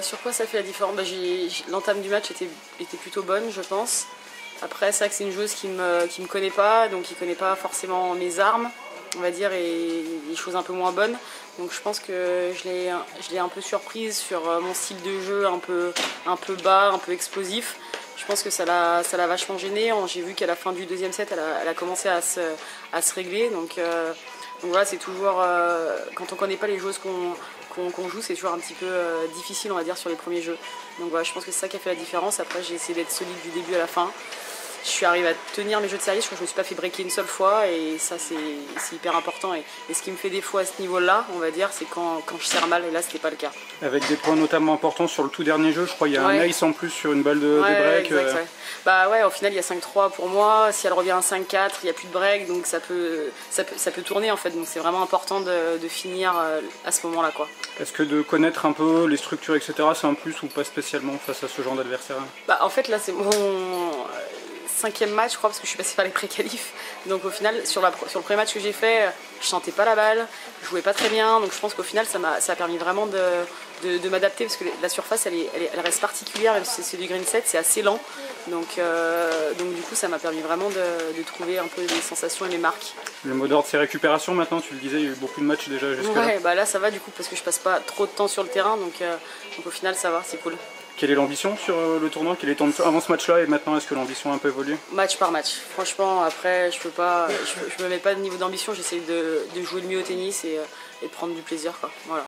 Sur quoi ça fait la différence? L'entame du match était plutôt bonne, je pense. Après, c'est vrai que c'est une joueuse qui me connaît pas, donc qui connaît pas forcément mes armes, on va dire, et des choses un peu moins bonnes. Donc je pense que je l'ai un peu surprise sur mon style de jeu un peu bas, un peu explosif. Je pense que ça l'a vachement gênée. J'ai vu qu'à la fin du deuxième set, elle a commencé à se régler. Donc voilà, c'est toujours, quand on connaît pas les joueuses qu'on joue, c'est toujours un petit peu difficile, on va dire, sur les premiers jeux. Donc voilà, je pense que c'est ça qui a fait la différence. Après, j'ai essayé d'être solide du début à la fin. Je suis arrivée à tenir mes jeux de service, je crois que je me suis pas fait breaker une seule fois et ça c'est hyper important. Et ce qui me fait défaut à ce niveau-là, on va dire, c'est quand je serre mal, et là c'était pas le cas. Avec des points notamment importants sur le tout dernier jeu, je crois qu'il y a un ace en plus sur une balle de break. Exact, ouais. Bah ouais, au final il y a 5-3 pour moi, si elle revient à 5-4, il n'y a plus de break, donc ça peut tourner en fait, donc c'est vraiment important de finir à ce moment-là, quoi. Est-ce que de connaître un peu les structures, etc., c'est un plus ou pas spécialement face à ce genre d'adversaire? Bah en fait là c'est mon 5e match, je crois, parce que je suis passée par les pré-qualifs. Donc au final, sur le premier match que j'ai fait, je sentais pas la balle, je jouais pas très bien. Donc je pense qu'au final, ça a permis vraiment de m'adapter, parce que la surface, elle reste particulière, même si c'est du green set, c'est assez lent. Donc du coup, ça m'a permis vraiment de trouver un peu les sensations et les marques. Le mot d'ordre, c'est récupération maintenant, tu le disais, il y a eu beaucoup de matchs déjà jusque-là. Ouais, bah là ça va du coup, parce que je passe pas trop de temps sur le terrain, donc au final ça va, c'est cool. Quelle est l'ambition sur le tournoi? Quel est ton avant ce match-là et maintenant, est-ce que l'ambition a un peu évolué? Match par match. Franchement, après, je me mets pas de niveau d'ambition. J'essaie de jouer le mieux au tennis et de prendre du plaisir, quoi. Voilà.